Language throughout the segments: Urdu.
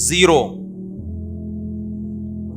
0।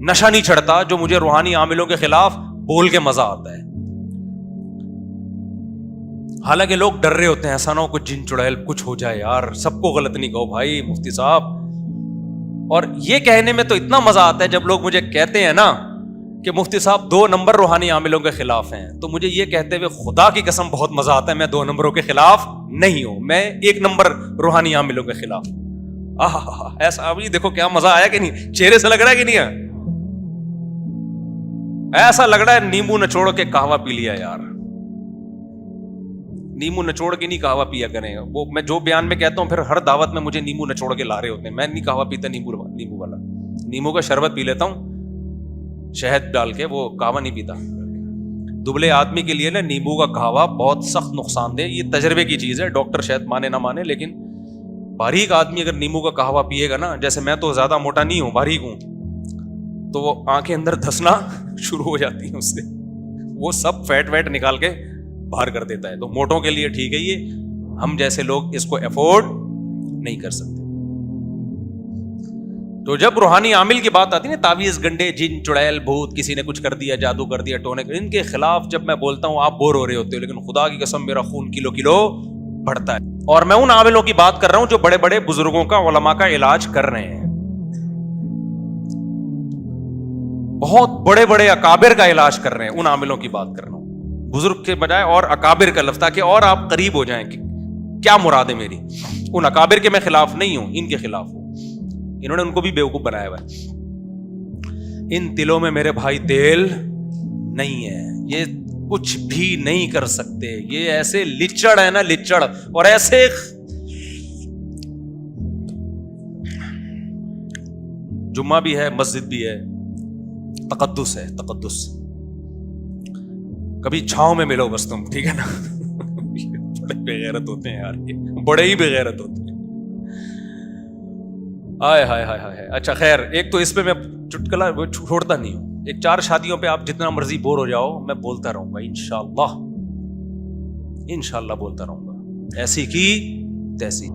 نشہ نہیں چڑھتا جو مجھے روحانی عاملوں کے خلاف بول کے مزہ آتا ہے. حالانکہ لوگ ڈر رہے ہوتے ہیں ایسا نہ ہو کچھ جن چڑیل کچھ ہو جائے یار. سب کو غلط نہیں کہو بھائی مفتی صاحب. اور یہ کہنے میں تو اتنا مزہ آتا ہے جب لوگ مجھے کہتے ہیں نا کہ مفتی صاحب 2 نمبر روحانی عاملوں کے خلاف ہیں, تو مجھے یہ کہتے ہوئے خدا کی قسم بہت مزہ آتا ہے. میں 2 نمبروں کے خلاف نہیں ہوں, میں 1 نمبر روحانی عاملوں کے خلاف. ایسا ابھی دیکھو کیا مزہ آیا کہ نہیں, چہرے سے لگ رہا ہے کہ نہیں ہے, ایسا لگ رہا ہے نیمبو نچوڑ کے قہوہ پی لیا یار. نیمبو نچوڑ کے نہیں قہوہ پیا کریں. وہ میں جو بیان میں کہتا ہوں پھر ہر دعوت میں مجھے نیمبو نچوڑ کے لا رہے ہوتے ہیں. میں نہیں قہوہ پیتا نیمبو والا, نیمبو کا شربت پی لیتا ہوں شہد ڈال کے, وہ قہوہ نہیں پیتا. دبلے آدمی کے لیے نا نیمبو کا قہوہ بہت سخت نقصان دہ, یہ تجربے کی چیز ہے, ڈاکٹر شاید مانے نہ مانے, لیکن باریک آدمی اگر نیمبو کا قہوہ پیے گا نا, جیسے میں تو زیادہ موٹا نہیں ہوں, باریک ہوں, تو وہ آنکھیں اندر دھسنا شروع ہو جاتی ہیں اس سے, وہ سب فیٹ ویٹ نکال کے باہر کر دیتا ہے. تو موٹوں کے لیے ٹھیک ہے یہ, ہم جیسے لوگ اس کو افورڈ نہیں کر سکتے. تو جب روحانی عامل کی بات آتی ہے نا, تعویذ گنڈے جن چڑیل بھوت, کسی نے کچھ کر دیا, جادو کر دیا, ٹونے, ان کے خلاف جب میں بولتا ہوں آپ بور ہو رہے ہوتے ہو, لیکن خدا کی قسم میرا خون کلو کلو بڑھتا ہے. اور میں ان عاملوں کی بات کر رہا ہوں جو بڑے بڑے بزرگوں کا, علماء کا علاج کر رہے ہیں, بہت بڑے بڑے اکابر کا علاج کر رہے ہیں. ان عاملوں کی بات کر رہا ہوں, بزرگ کے بجائے اور اکابر کا لفظ, تاکہ اور آپ قریب ہو جائیں کہ کیا مراد ہے میری. ان اکابر کے میں خلاف نہیں ہوں, ان کے خلاف ہوں. انہوں نے ان کو بھی بیوقوف بنایا ہوا ہے. ان دلوں میں میرے بھائی تیل نہیں ہے, یہ کچھ بھی نہیں کر سکتے. یہ ایسے لچڑ ہے نا, لچڑ, اور ایسے جمعہ بھی ہے, مسجد بھی ہے, تقدس ہے, تقدس. کبھی چھاؤں میں ملو بس تم, ٹھیک ہے نا. بڑے بے غیرت ہوتے ہیں یار, یہ بڑے ہی بے غیرت ہوتے ہیں. ہائے ہائے ہائے ہائے. اچھا خیر, ایک تو اس پہ میں چٹکلا چھوڑتا نہیں ہوں. ایک 4 شادیوں پہ آپ جتنا مرضی بور ہو جاؤ, میں بولتا رہوں گا انشاءاللہ, انشاءاللہ بولتا رہوں گا, ایسی کی تیسی.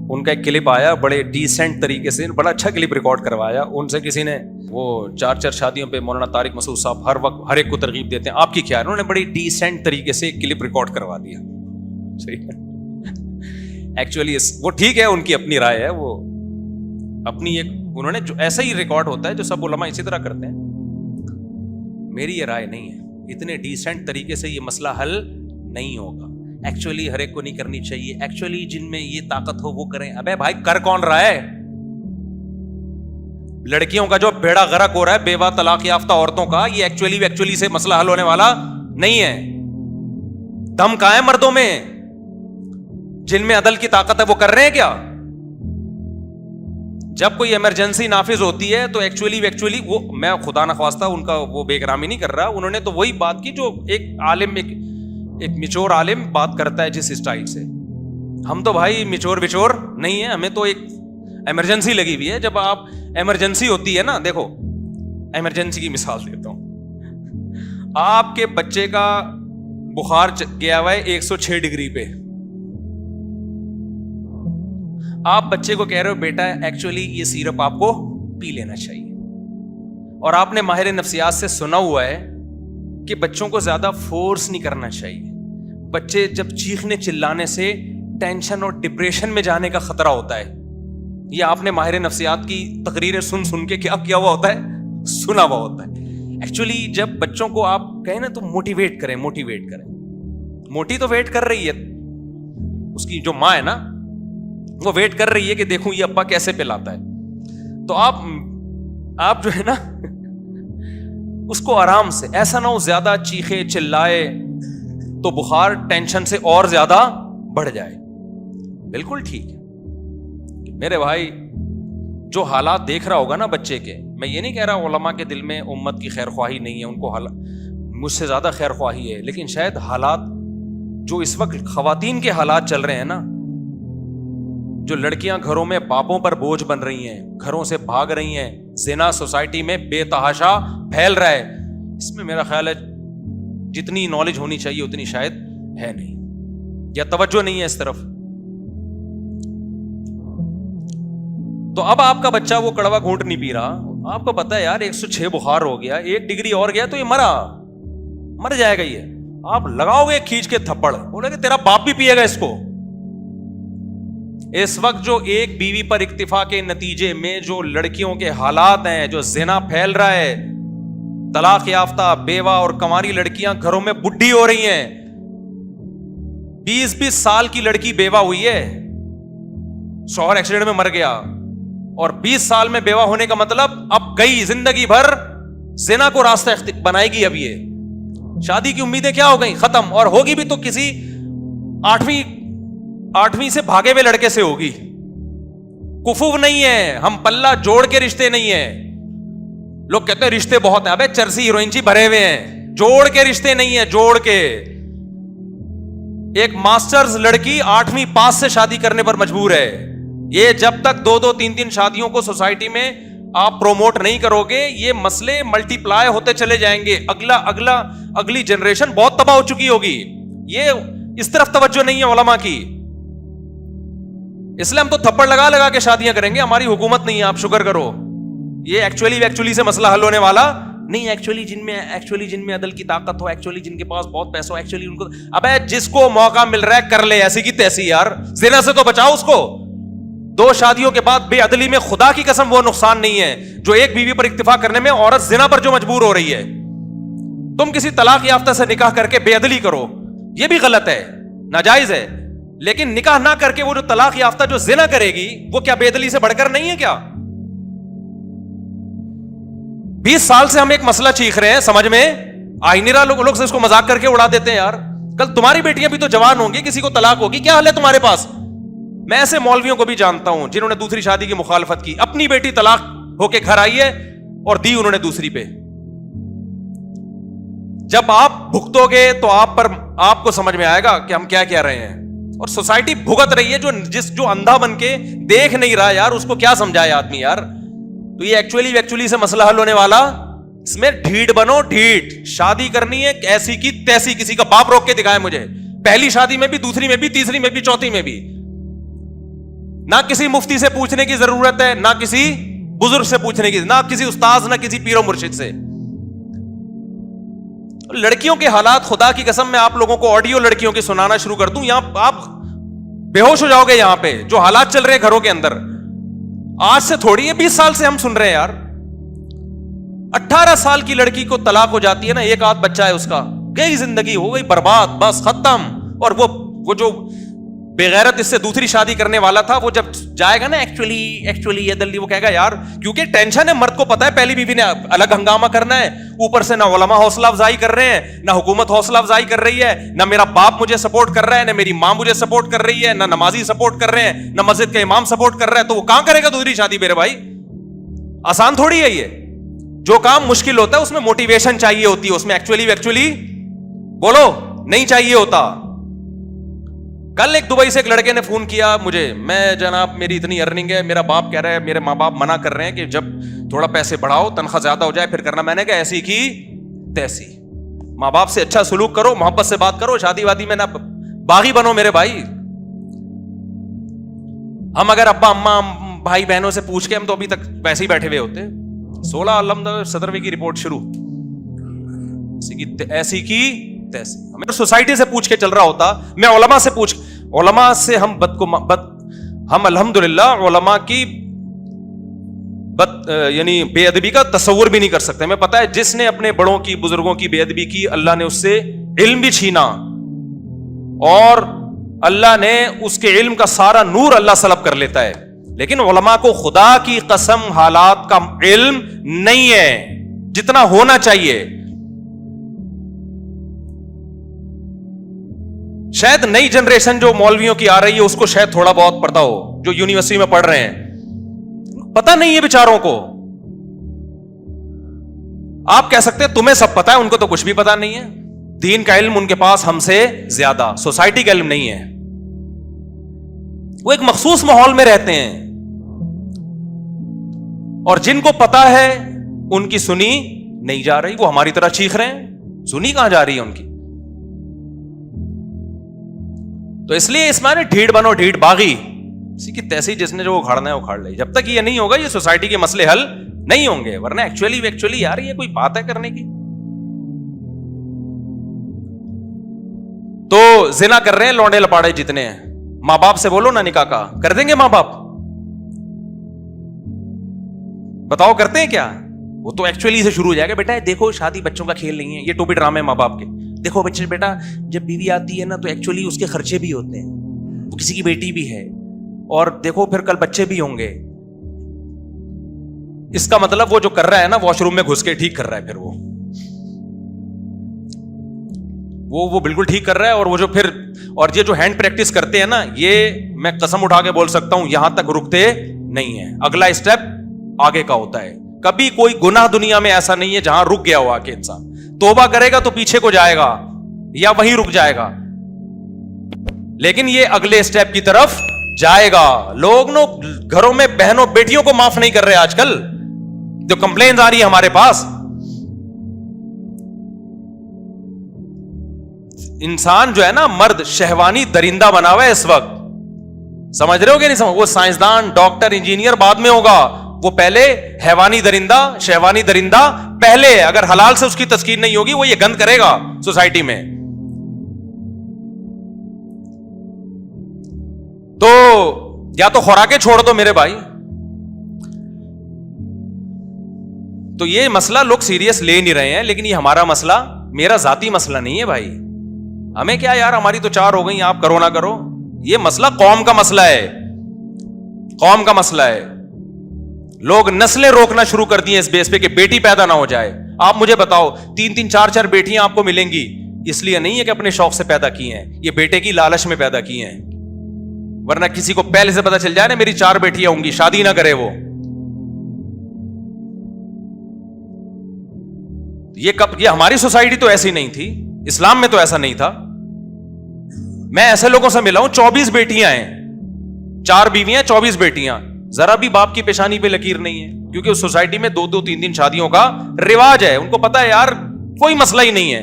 ان کا ایک کلپ آیا بڑے ڈیسنٹ طریقے سے, بڑا اچھا کلپ ریکارڈ کروایا ان سے کسی نے. وہ 4 شادیوں پہ مولانا طارق مسعود صاحب ہر وقت ہر ایک کو ترغیب دیتے ہیں, آپ کی کیا, انہوں نے بڑی ڈیسنٹ طریقے سے ایک کلپ ریکارڈ کروا دیا. صحیح ہے, ایکچولی وہ ٹھیک ہے, ان کی اپنی رائے ہے, وہ اپنی ایک, انہوں نے جو ایسا ہی ریکارڈ ہوتا ہے جو سب علماء اسی طرح کرتے ہیں. میری یہ رائے نہیں ہے, اتنے ڈیسنٹ طریقے سے یہ مسئلہ حل نہیں ہوگا. ایکچولی ہر ایک کو نہیں کرنی چاہیے, ایکچولی جن میں یہ طاقت ہو وہ کریں. ابے بھائی کر کون رہا ہے؟ لڑکیوں کا جو بیڑا غرق ہو رہا ہے, بیوہ طلاق یافتہ عورتوں کا, یہ ایکچولی سے مسئلہ حل ہونے والا نہیں ہے. دم کہاں ہے مردوں میں؟ جن میں عدل کی طاقت ہے وہ کر رہے ہیں کیا؟ جب کوئی ایمرجنسی نافذ ہوتی ہے تو ایکچولی وہ, میں خدا نخواستہ ان کا وہ بے احترامی نہیں کر رہا, انہوں نے تو وہی بات کی جو ایک عالم, ایک میچور عالم بات کرتا ہے جس اسٹائل سے. ہم تو بھائی میچور نہیں ہے, ہمیں تو ایک ایمرجنسی لگی ہوئی ہے. جب آپ ایمرجنسی ہوتی ہے نا, دیکھو ایمرجنسی کی مثال دیتا ہوں. آپ کے بچے کا بخار گیا ہوا ہے 106 ڈگری پہ, آپ بچے کو کہہ رہے ہو بیٹا ایکچولی یہ سیرپ آپ کو پی لینا چاہیے, اور آپ نے ماہر نفسیات سے سنا ہوا ہے کہ بچوں کو زیادہ فورس نہیں کرنا چاہیے. بچے جب چیخنے چلانے سے ٹینشن اور ڈپریشن میں جانے کا خطرہ ہوتا ہے. یہ آپ نے ماہر نفسیات کی تقریریں سن کے کیا ہوا ہوتا ہے, سنا ہوا ہوتا ہے. ایکچولی جب بچوں کو آپ کہیں نا تو موٹیویٹ کریں. موٹی تو ویٹ کر رہی ہے, اس کی جو ماں ہے نا وہ ویٹ کر رہی ہے کہ دیکھوں یہ ابا کیسے پلاتا ہے. تو آپ جو ہے نا اس کو آرام سے, ایسا نہ ہو زیادہ چیخے چلائے تو بخار ٹینشن سے اور زیادہ بڑھ جائے. بالکل ٹھیک ہے میرے بھائی, جو حالات دیکھ رہا ہوگا نا بچے کے, میں یہ نہیں کہہ رہا علماء کے دل میں امت کی خیر خواہی نہیں ہے, ان کو مجھ سے زیادہ خیر خواہی ہے, لیکن شاید حالات جو اس وقت خواتین کے حالات چل رہے ہیں نا, جو لڑکیاں گھروں میں باپوں پر بوجھ بن رہی ہیں, گھروں سے بھاگ رہی ہیں, زنا سوسائٹی میں بے تحاشا پھیل رہا ہے, اس میں میرا خیال ہے جتنی نالج ہونی چاہیے اتنی شاید ہے نہیں, یا توجہ نہیں ہے اس طرف. تو اب آپ کا بچہ وہ کڑوا گھونٹ نہیں پی رہا, آپ کو پتا ہے یار 106 بخار ہو گیا, 1 ڈگری اور گیا تو یہ مر جائے گا. یہ آپ لگاؤ گے کھینچ کے تھپڑ, بولے کہ تیرا باپ بھی پیے گا اس کو. اس وقت جو ایک بیوی پر اکتفا کے نتیجے میں جو لڑکیوں کے حالات ہیں, جو زنا پھیل رہا ہے, طلاق یافتہ بیوہ اور کنواری لڑکیاں گھروں میں بڈھی ہو رہی ہیں. 20-20 سال کی لڑکی بیوہ ہوئی ہے, شوہر ایکسیڈنٹ میں مر گیا, اور 20 سال میں بیوہ ہونے کا مطلب اب گئی زندگی بھر زنا کو راستہ بنائے گی. اب یہ شادی کی امیدیں کیا ہو گئی, ختم. اور ہوگی بھی تو کسی 8ویں سے بھاگے ہوئے لڑکے سے ہوگی. کفو نہیں ہے, ہم پلہ جوڑ کے رشتے نہیں ہیں. لوگ کہتے ہیں رشتے بہت ہیں, ابے چرسی ہیروئن جی بھرے ہوئے ہیں, جوڑ کے رشتے نہیں ہیں, جوڑ کے. ایک ماسٹرز لڑکی 8ویں پاس سے شادی کرنے پر مجبور ہے. یہ جب تک 2-2 3-3 شادیوں کو سوسائٹی میں آپ پروموٹ نہیں کرو گے, یہ مسئلے ملٹی پلائی ہوتے چلے جائیں گے. اگلی جنریشن بہت تباہ ہو چکی ہوگی. یہ اس طرف توجہ نہیں ہے علماء کی. اس لیے ہم تو تھپڑ لگا کے شادیاں کریں گے, ہماری حکومت نہیں ہے, آپ شکر کرو. یہ ایکچولی سے مسئلہ حل ہونے والا نہیں. ایکچولی جن میں عدل کی طاقت ہو, ایکچولی جن کے پاس بہت پیسہ ہو, ایکچولی ان کو, ابے جس کو موقع مل رہا ہے کر لے, ایسی کی تیسی. یار زنا سے تو بچاؤ اس کو. 2 شادیوں کے بعد بے عدلی میں خدا کی قسم وہ نقصان نہیں ہے جو ایک بیوی پر اکتفا کرنے میں عورت زنا پر جو مجبور ہو رہی ہے. تم کسی طلاق یافتہ سے نکاح کر کے بے عدلی کرو, یہ بھی غلط ہے, ناجائز ہے. لیکن نکاح نہ کر کے وہ جو طلاق یافتہ جو زنا کرے گی, وہ کیا بے عدلی سے بڑھ کر نہیں ہے کیا؟ 20 سال سے ہم ایک مسئلہ چیخ رہے ہیں, سمجھ میں آ ہی نہیں رہا. لوگ سے اس کو مذاق کر کے اڑا دیتے ہیں. یار کل تمہاری بیٹیاں بھی تو جوان ہوں گی, کسی کو طلاق ہوگی, کیا حل ہے تمہارے پاس؟ میں ایسے مولویوں کو بھی جانتا ہوں جنہوں نے دوسری شادی کی مخالفت کی, اپنی بیٹی طلاق ہو کے گھر آئی ہے اور دی انہوں نے دوسری پہ. جب آپ بھگتو گے تو آپ کو سمجھ میں آئے گا کہ ہم کیا کہہ رہے ہیں. اور سوسائٹی بھگت رہی ہے, جو اندھا بن کے دیکھ نہیں رہا, یار اس کو کیا سمجھائے آدمی. یار تو یہ ایکچولی سے مسئلہ حل ہونے والا, اس میں ڈھیٹ بنو, ڈھیٹ. شادی کرنی ہے ایسی کی تیسی, کسی کا باپ روک کے دکھائے مجھے, پہلی شادی میں بھی, دوسری میں بھی, تیسری میں بھی, چوتھی میں بھی. نہ کسی مفتی سے پوچھنے کی ضرورت ہے, نہ کسی بزرگ سے پوچھنے کی, نہ کسی استاذ, نہ کسی پیر و مرشد سے. لڑکیوں کے حالات, خدا کی قسم میں آپ لوگوں کو آڈیو لڑکیوں کی سنانا شروع کر دوں, یہاں آپ بے ہوش ہو جاؤ گے. یہاں پہ جو حالات چل رہے ہیں گھروں کے اندر, آج سے تھوڑی ہے, 20 سال سے ہم سن رہے ہیں. یار 18 سال کی لڑکی کو طلاق ہو جاتی ہے نا, ایک آدھ بچہ ہے اس کا, گئی زندگی, ہو گئی برباد, بس ختم. اور وہ جو بغیرت اس سے دوسری شادی کرنے والا تھا, وہ جب جائے گا نا ایکچولی یہ دلی, وہ کہے گا یار, کیونکہ ٹینشن ہے, مرد کو پتا ہے پہلی بیوی نے الگ ہنگامہ کرنا ہے, اوپر سے نہ علماء حوصلہ افزائی کر رہے ہیں, نہ حکومت حوصلہ افزائی کر رہی ہے, نہ میرا باپ مجھے سپورٹ کر رہا ہے, نہ میری ماں مجھے سپورٹ کر رہی ہے, نہ نمازی سپورٹ کر رہے ہیں, نہ مسجد کا امام سپورٹ کر رہا ہے. تو وہ کہاں کرے گا دوسری شادی میرے بھائی؟ آسان تھوڑی ہے یہ. جو کام مشکل ہوتا ہے اس میں موٹیویشن چاہیے ہوتی ہے, اس میں ایکچولی بولو نہیں چاہیے ہوتا. کل ایک دبئی سے ایک لڑکے نے فون کیا مجھے, میں جناب میری اتنی ارننگ ہے, میرا باپ کہہ رہا ہے, میرے ماں باپ منع کر رہے ہیں کہ جب تھوڑا پیسے بڑھاؤ, تنخواہ زیادہ ہو جائے پھر کرنا. میں نے کہا ایسی کی تیسی, ماں باپ سے اچھا سلوک کرو, محبت سے بات کرو, شادی وادی میں نہ باغی بنو میرے بھائی. ہم اگر ابا اماں بھائی بہنوں سے پوچھ کے, ہم تو ابھی تک ویسے ہی بیٹھے ہوئے ہوتے. 16 الحمدللہ 17ویں کی رپورٹ شروع, ایسی کی تیسی. ہمیں سوسائٹی سے پوچھ کے چل رہا ہوتا, میں علماء سے علماء سے ہم الحمدللہ علماء کی یعنی بے ادبی کا تصور بھی نہیں کر سکتے. ہمیں پتا ہے جس نے اپنے بڑوں کی, بزرگوں کی بے ادبی کی, اللہ نے اس سے علم بھی چھینا, اور اللہ نے اس کے علم کا سارا نور اللہ سلب کر لیتا ہے. لیکن علماء کو خدا کی قسم حالات کا علم نہیں ہے جتنا ہونا چاہیے. شاید نئی جنریشن جو مولویوں کی آ رہی ہے اس کو شاید تھوڑا بہت پتا ہو, جو یونیورسٹی میں پڑھ رہے ہیں, پتا نہیں ہے بیچاروں کو. آپ کہہ سکتے ہیں تمہیں سب پتا ہے, ان کو تو کچھ بھی پتا نہیں ہے. دین کا علم ان کے پاس ہم سے زیادہ, سوسائٹی کا علم نہیں ہے. وہ ایک مخصوص ماحول میں رہتے ہیں, اور جن کو پتا ہے ان کی سنی نہیں جا رہی. وہ ہماری طرح چیخ رہے ہیں, سنی کہاں جا رہی ہے ان کی. تو اس لیے اس میں ڈھیٹ بنو, ڈھیٹ باغی. کسی کی تیسی جس نے جو اکھاڑنا ہے اکھاڑ لے. جب تک یہ نہیں ہوگا یہ سوسائٹی کے مسئلے حل نہیں ہوں گے. ورنہ ایکچولی یار یہ کوئی بات ہے کرنے کی. تو زنا کر رہے ہیں لونڈے لپاڑے جتنے ہیں, ماں باپ سے بولو نا نکاح کا کر دیں گے ماں باپ؟ بتاؤ کرتے ہیں کیا؟ وہ تو ایکچولی سے شروع ہو جائے گا, بیٹا دیکھو شادی بچوں کا کھیل نہیں ہے, یہ ٹوپی ڈرامے ماں باپ کے. دیکھو بچے بیٹا جب بیوی آتی ہے نا تو ایکچولی اس کے خرچے بھی ہوتے ہیں, وہ کسی کی بیٹی بھی ہے, اور دیکھو پھر کل بچے بھی ہوں گے. اس کا مطلب وہ جو کر رہا ہے نا واش روم میں گھس کے ٹھیک کر رہا ہے, پھر وہ بالکل ٹھیک کر رہا ہے. اور وہ جو پھر اور یہ جو ہینڈ پریکٹس کرتے ہیں نا, یہ میں قسم اٹھا کے بول سکتا ہوں یہاں تک رکتے نہیں ہیں, اگلا اسٹیپ آگے کا ہوتا ہے. کبھی کوئی گناہ دنیا میں ایسا نہیں ہے جہاں رک گیا ہوا کہ انسان توبہ کرے گا تو پیچھے کو جائے گا یا وہیں رک جائے گا, لیکن یہ اگلے اسٹیپ کی طرف جائے گا. لوگ نو گھروں میں بہنوں بیٹیوں کو معاف نہیں کر رہے آج کل, جو کمپلینز آ رہی ہے ہمارے پاس. انسان جو ہے نا مرد شہوانی درندہ بنا ہوا ہے اس وقت, سمجھ رہے ہو کہ نہیں سمجھ؟ وہ سائنسدان ڈاکٹر انجینئر بعد میں ہوگا, وہ پہلے حیوانی درندہ شہوانی درندہ پہلے ہے. اگر حلال سے اس کی تسکین نہیں ہوگی وہ یہ گند کرے گا سوسائٹی میں. تو یا تو خوراکیں چھوڑ دو میرے بھائی. تو یہ مسئلہ لوگ سیریس لے نہیں رہے ہیں, لیکن یہ ہمارا مسئلہ, میرا ذاتی مسئلہ نہیں ہے بھائی. ہمیں کیا یار, ہماری تو 4 ہو گئی, آپ کرو نہ کرو. یہ مسئلہ قوم کا مسئلہ ہے, قوم کا مسئلہ ہے. لوگ نسلیں روکنا شروع کر دی ہیں اس بیس پہ کہ بیٹی پیدا نہ ہو جائے. آپ مجھے بتاؤ 3-3 4-4 بیٹیاں آپ کو ملیں گی, اس لیے نہیں ہے کہ اپنے شوق سے پیدا کی ہیں, یہ بیٹے کی لالچ میں پیدا کی ہیں. ورنہ کسی کو پہلے سے پتا چل جائے نا میری 4 بیٹیاں ہوں گی, شادی نہ کرے وہ. یہ ہماری سوسائٹی تو ایسی نہیں تھی, اسلام میں تو ایسا نہیں تھا. میں ایسے لوگوں سے ملا ہوں 24 بیٹیاں ہیں, 4 بیویاں 24 بیٹیاں, ذرا بھی باپ کی پیشانی پہ لکیر نہیں ہے, کیونکہ اس سوسائٹی میں 2-2 3-3 شادیوں کا رواج ہے. ان کو پتا ہے یار کوئی مسئلہ ہی نہیں ہے,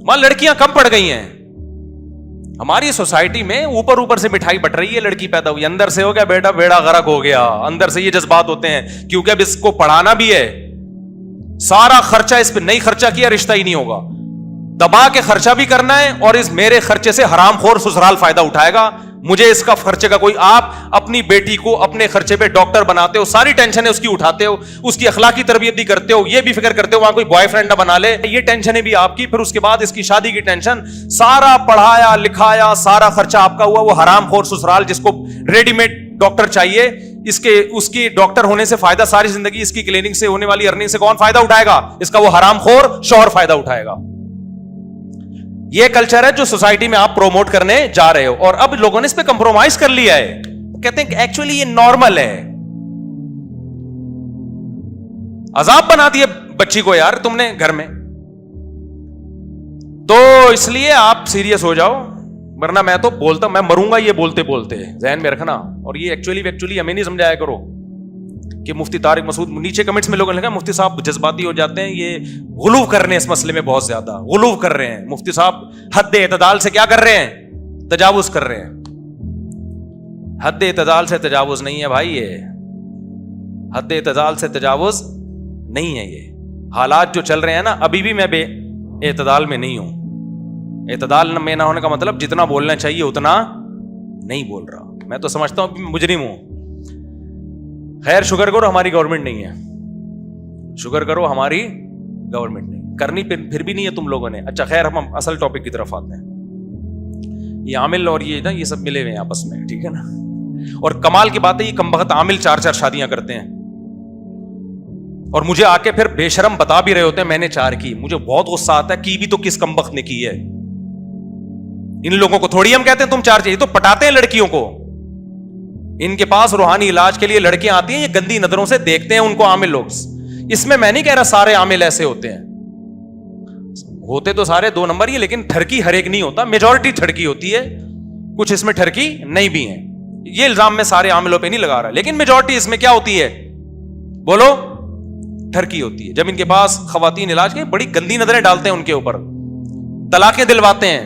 وہاں لڑکیاں کم پڑ گئی ہیں. ہماری سوسائٹی میں اوپر سے مٹھائی بٹ رہی ہے, لڑکی پیدا ہوئی, اندر سے ہو گیا بیٹا بیڑا غرق ہو گیا, اندر سے یہ جذبات ہوتے ہیں. کیونکہ اب اس کو پڑھانا بھی ہے, سارا خرچہ اس پہ نہیں خرچہ کیا رشتہ ہی نہیں ہوگا. دبا کے خرچہ بھی کرنا ہے, اور اس میرے خرچے سے حرام خور سسرال فائدہ اٹھائے گا. مجھے اس کا خرچے کا کوئی, آپ اپنی بیٹی کو اپنے خرچے پہ ڈاکٹر بناتے ہو, ساری ٹینشنیں اس کی اٹھاتے ہو, اس کی اخلاقی تربیت بھی کرتے ہو, یہ بھی فکر کرتے ہو وہاں کوئی بوائے فرینڈ نہ بنا لے, یہ ٹینشنیں بھی آپ کی. پھر اس کے بعد اس کی شادی کی ٹینشن, سارا پڑھایا لکھایا سارا خرچہ آپ کا ہوا, وہ حرام خور سسرال جس کو ریڈی میڈ ڈاکٹر چاہیے, اس کی ڈاکٹر ہونے سے فائدہ ساری زندگی, اس کی کلینک سے ہونے والی ارننگ سے کون فائدہ اٹھائے گا؟ اس کا وہ حرام خور شوہر فائدہ اٹھائے گا. یہ کلچر ہے جو سوسائٹی میں آپ پروموٹ کرنے جا رہے ہو, اور اب لوگوں نے اس پہ کمپرومائز کر لیا ہے. کہتے ہیں کہ ایکچولی یہ نارمل ہے. عذاب بنا دیے بچی کو یار تم نے گھر میں. تو اس لیے آپ سیریس ہو جاؤ, ورنہ میں تو بولتا میں مروں گا یہ بولتے بولتے, ذہن میں رکھنا. اور یہ ایکچولی ہمیں نہیں سمجھایا کرو کہ مفتی طارق مسعود, نیچے کمنٹس میں لوگوں نے کہا مفتی صاحب جذباتی ہو جاتے ہیں, یہ غلو کر رہے ہیں اس مسئلے میں, بہت زیادہ غلو کر رہے ہیں مفتی صاحب, حد اعتدال سے کیا کر رہے ہیں, تجاوز کر رہے ہیں. حد اعتدال سے تجاوز نہیں ہے بھائی, یہ حد اعتدال سے تجاوز نہیں ہے. یہ حالات جو چل رہے ہیں نا, ابھی بھی میں بے اعتدال میں نہیں ہوں. اعتدال میں نہ ہونے کا مطلب جتنا بولنا چاہیے اتنا نہیں بول رہا. میں تو سمجھتا ہوں مجرم ہوں. خیر شکر کرو ہماری گورنمنٹ نہیں ہے, شکر کرو ہماری گورنمنٹ نہیں, کرنی پھر بھی نہیں ہے تم لوگوں نے. اچھا خیر ہم اصل ٹاپک کی طرف آتے ہیں. یہ عامل اور یہ نا یہ سب ملے ہوئے ہیں آپس میں, ٹھیک ہے نا. اور کمال کی بات ہے یہ کمبخت عامل 4-4 شادیاں کرتے ہیں, اور مجھے آ کے پھر بے شرم بتا بھی رہے ہوتے ہیں میں نے 4 کی. مجھے بہت غصہ آتا ہے, کی بھی تو کس کمبخت نے کی ہے. ان لوگوں کو تھوڑی ہم کہتے ہیں تم 4 چاہیے, تو پٹاتے ہیں لڑکیوں کو. ان کے پاس روحانی علاج کے لیے لڑکیاں آتی ہیں, یہ گندی نظروں سے دیکھتے ہیں ان کو عامل لوگ. اس میں نہیں کہہ رہا سارے عامل ایسے ہوتے ہیں, ہوتے تو سارے 2 نمبر ہی, لیکن ٹھرکی ہر ایک نہیں ہوتا, میجورٹی ٹھرکی ہوتی ہے, کچھ اس میں ٹھرکی نہیں بھی ہیں. یہ الزام میں سارے عاملوں پہ نہیں لگا رہا, لیکن میجورٹی اس میں کیا ہوتی ہے بولو, ٹھرکی ہوتی ہے. جب ان کے پاس خواتین علاج کے بڑی گندی نظریں ڈالتے ہیں ان کے اوپر, طلاقیں دلواتے ہیں,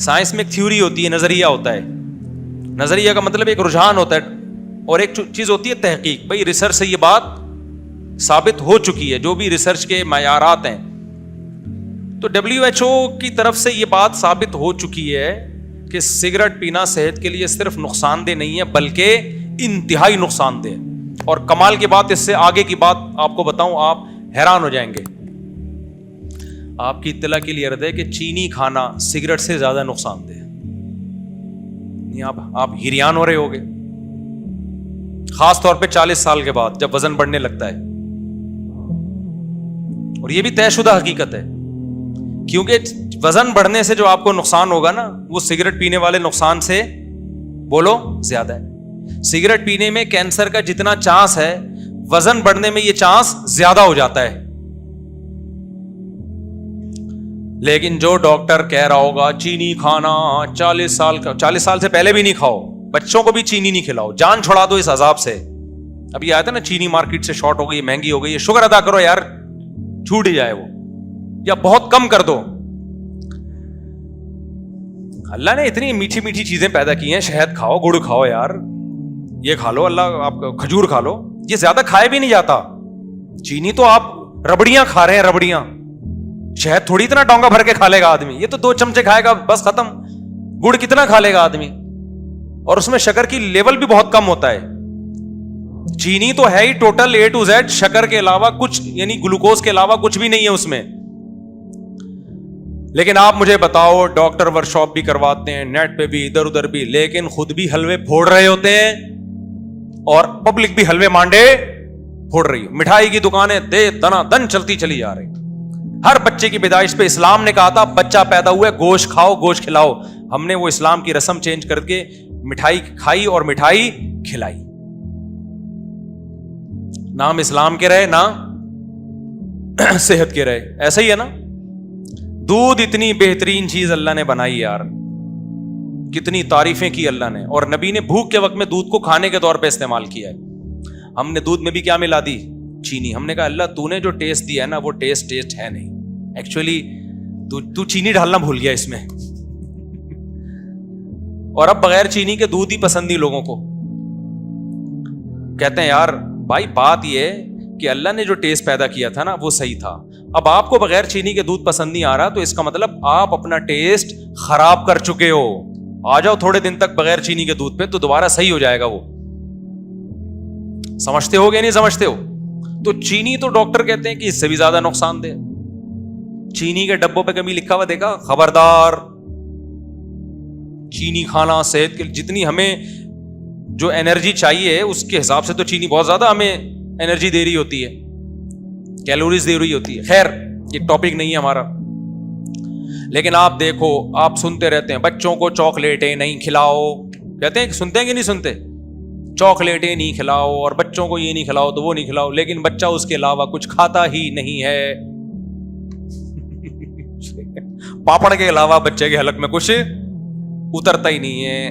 سائنس میں ایک تھیوری ہوتی ہے, نظریہ ہوتا ہے. نظریہ کا مطلب ایک رجحان ہوتا ہے, اور ایک چیز ہوتی ہے تحقیق. بھائی ریسرچ سے یہ بات ثابت ہو چکی ہے, جو بھی ریسرچ کے معیارات ہیں. تو WHO کی طرف سے یہ بات ثابت ہو چکی ہے کہ سگریٹ پینا صحت کے لیے صرف نقصان دہ نہیں ہے بلکہ انتہائی نقصان دہ. اور کمال کی بات, اس سے آگے کی بات آپ کو بتاؤں, آپ حیران ہو جائیں گے. آپ کی اطلاع کے لیے عرض ہے کہ چینی کھانا سگریٹ سے زیادہ نقصان دہ ہے. آپ حیران ہو رہے ہوگے, خاص طور پہ 40 سال کے بعد جب وزن بڑھنے لگتا ہے. اور یہ بھی طے شدہ حقیقت ہے, کیونکہ وزن بڑھنے سے جو آپ کو نقصان ہوگا نا, وہ سگریٹ پینے والے نقصان سے بولو زیادہ ہے. سگریٹ پینے میں کینسر کا جتنا چانس ہے, وزن بڑھنے میں یہ چانس زیادہ ہو جاتا ہے. لیکن جو ڈاکٹر کہہ رہا ہوگا چینی کھانا 40 سال سے پہلے بھی نہیں کھاؤ, بچوں کو بھی چینی نہیں کھلاؤ, جان چھڑا دو اس عذاب سے. ابھی آیا تھا نا چینی مارکیٹ سے شارٹ ہو گئی, مہنگی ہو گئی, شکر ادا کرو یار چھوٹ ہی جائے وہ, یا بہت کم کر دو. اللہ نے اتنی میٹھی میٹھی چیزیں پیدا کی ہیں, شہد کھاؤ, گڑ کھاؤ یار, یہ کھا لو, اللہ آپ کھجور کھا لو. یہ زیادہ کھائے بھی نہیں جاتا. چینی تو آپ ربڑیاں کھا رہے ہیں, ربڑیاں. شہد تھوڑی اتنا ڈونگا بھر کے کھا لے گا آدمی, یہ تو 2 چمچے کھائے گا بس ختم. گڑ کتنا کھا لے گا آدمی, اور اس میں شکر کی لیول بھی بہت کم ہوتا ہے. چینی تو ہے ہی ٹوٹل A to Z شکر کے علاوہ کچھ, یعنی گلوکوز کے علاوہ کچھ بھی نہیں ہے اس میں. لیکن آپ مجھے بتاؤ, ڈاکٹر ورک شاپ بھی کرواتے ہیں, نیٹ پہ بھی, ادھر ادھر بھی, لیکن خود بھی حلوے پھوڑ رہے ہوتے ہیں اور پبلک بھی حلوے مانڈے پھوڑ رہی ہے. مٹھائی کی دکانیں دے دنا دن چلتی چلی جا رہی. ہر بچے کی پیدائش پہ اسلام نے کہا تھا بچہ پیدا ہوا ہے گوشت کھاؤ, گوشت کھلاؤ. ہم نے وہ اسلام کی رسم چینج کر کے مٹھائی کھائی اور مٹھائی کھلائی. نام اسلام کے رہے, نہ صحت کے رہے. ایسا ہی ہے نا. دودھ اتنی بہترین چیز اللہ نے بنائی یار, کتنی تعریفیں کی اللہ نے. اور نبی نے بھوک کے وقت میں دودھ کو کھانے کے طور پہ استعمال کیا ہے. ہم نے دودھ میں بھی کیا ملا دی, چینی. ہم نے کہا اللہ تو نے جو ٹیسٹ دیا ہے نا وہ ٹیسٹ ہے نہیں, ایکچولی تو چینی ڈالنا بھول گیا اس میں. اور اب بغیر چینی کے دودھ ہی پسند نہیں لوگوں کو. کہتے ہیں یار بھائی بات یہ کہ اللہ نے جو ٹیسٹ پیدا کیا تھا نا وہ صحیح تھا. اب آپ کو بغیر چینی کے دودھ پسند نہیں آ رہا, تو اس کا مطلب آپ اپنا ٹیسٹ خراب کر چکے ہو. آ جاؤ تھوڑے دن تک بغیر چینی کے دودھ پہ, تو دوبارہ صحیح ہو جائے گا وہ. سمجھتے ہو کہ نہیں سمجھتے ہو؟ تو چینی تو ڈاکٹر کہتے ہیں کہ اس سے بھی زیادہ نقصان دہ. چینی کے ڈبوں پہ کبھی لکھا ہوا دیکھا, خبردار چینی کھانا صحت کے جتنی ہمیں جو انرجی چاہیے اس کے حساب سے تو چینی بہت زیادہ ہمیں انرجی دے رہی ہوتی ہے, کیلوریز دے رہی ہوتی ہے. خیر یہ ٹاپک نہیں ہے ہمارا. لیکن آپ دیکھو, آپ سنتے رہتے ہیں بچوں کو چاکلیٹیں نہیں کھلاؤ, کہتے ہیں سنتے ہیں کہ نہیں سنتے, چاکلیٹیں نہیں کھلاؤ اور بچوں کو یہ نہیں کھلاؤ تو وہ نہیں کھلاؤ. لیکن بچہ اس کے علاوہ کچھ کھاتا ہی نہیں ہے. پاپڑ کے علاوہ بچے کے حلق میں کچھ اترتا ہی نہیں ہے.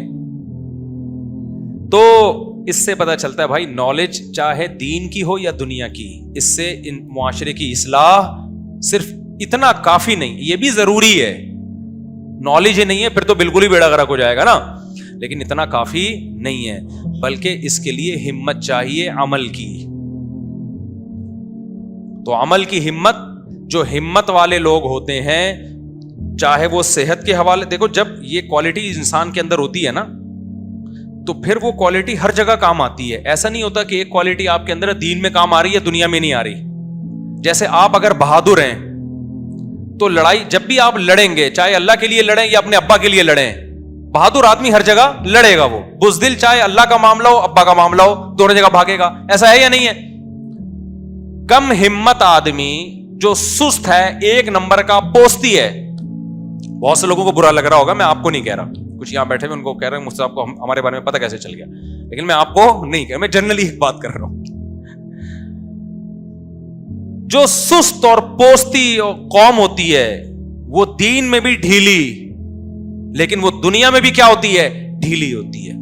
تو اس سے پتا چلتا ہے بھائی نالج چاہے دین کی ہو یا دنیا کی, اس سے ان معاشرے کی اصلاح صرف اتنا کافی نہیں, یہ بھی ضروری ہے. نالج ہی نہیں ہے پھر تو بالکل ہی بیڑا غرق ہو جائے گا نا, لیکن اتنا کافی نہیں ہے, بلکہ اس کے لیے ہمت چاہیے عمل کی. تو عمل کی ہمت, جو ہمت والے لوگ ہوتے ہیں چاہے وہ صحت کے حوالے, دیکھو جب یہ کوالٹی انسان کے اندر ہوتی ہے نا تو پھر وہ کوالٹی ہر جگہ کام آتی ہے. ایسا نہیں ہوتا کہ ایک کوالٹی آپ کے اندر دین میں کام آ رہی ہے دنیا میں نہیں آ رہی. جیسے آپ اگر بہادر ہیں تو لڑائی جب بھی آپ لڑیں گے, چاہے اللہ کے لیے لڑیں یا اپنے ابا کے لیے لڑیں, بہادر آدمی ہر جگہ لڑے گا. وہ بزدل چاہے اللہ کا معاملہ ہو ابا کا معاملہ ہو دونوں جگہ بھاگے گا. ایسا ہے یا نہیں ہے؟ کم ہمت آدمی جو سست ہے, ایک نمبر کا پوستی ہے. بہت سے لوگوں کو برا لگ رہا ہوگا, میں آپ کو نہیں کہہ رہا, کچھ یہاں بیٹھے ہوئے ان کو کہہ رہے ہیں مجھ سے آپ کو ہمارے بارے میں پتہ کیسے چل گیا, لیکن میں آپ کو نہیں کہہ رہا, میں جنرلی ایک بات کر رہا ہوں. جو سست اور پوستی قوم ہوتی ہے وہ دین میں بھی ڈھیلی, لیکن وہ دنیا میں بھی کیا ہوتی ہے, ڈھیلی ہوتی ہے.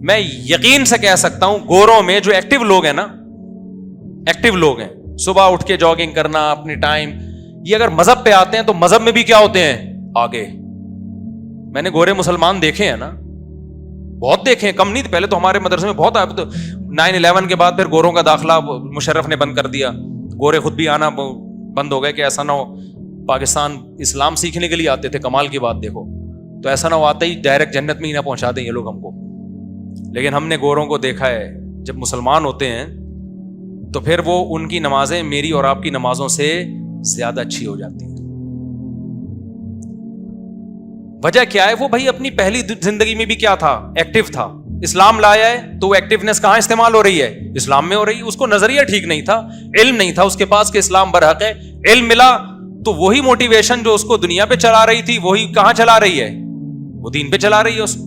میں یقین سے کہہ سکتا ہوں گوروں میں جو ایکٹیو لوگ ہیں نا, ایکٹیو لوگ ہیں, صبح اٹھ کے جاگنگ کرنا اپنے ٹائم, یہ اگر مذہب پہ آتے ہیں تو مذہب میں بھی کیا ہوتے ہیں, آگے. میں نے گورے مسلمان دیکھے ہیں نا, بہت دیکھے ہیں, کم نہیں. پہلے تو ہمارے مدرسے میں بہت آئے, 9/11 کے بعد پھر گوروں کا داخلہ مشرف نے بند کر دیا, گورے خود بھی آنا بند ہو گئے کہ ایسا نہ ہو, پاکستان اسلام سیکھنے کے لیے آتے تھے, کمال کی بات دیکھو, تو ایسا نہ ہو آتے ہی ڈائریکٹ جنت میں ہی نہ پہنچا دیں یہ لوگ ہم کو. لیکن ہم نے گوروں کو دیکھا ہے جب مسلمان ہوتے ہیں تو پھر وہ ان کی نمازیں میری اور آپ کی نمازوں سے زیادہ اچھی ہو جاتی ہیں. وجہ کیا ہے؟ وہ بھائی اپنی پہلی زندگی میں بھی کیا تھا, ایکٹیو تھا. اسلام لایا ہے تو وہ ایکٹیونیس کہاں استعمال ہو رہی ہے؟ اسلام میں ہو رہی ہے. اس کو نظریہ ٹھیک نہیں تھا, علم نہیں تھا اس کے پاس کہ اسلام برحق ہے. علم ملا تو وہی موٹیویشن جو اس کو دنیا پہ چلا رہی تھی وہی کہاں چلا رہی ہے؟ وہ دین پہ چلا رہی ہے اس کو.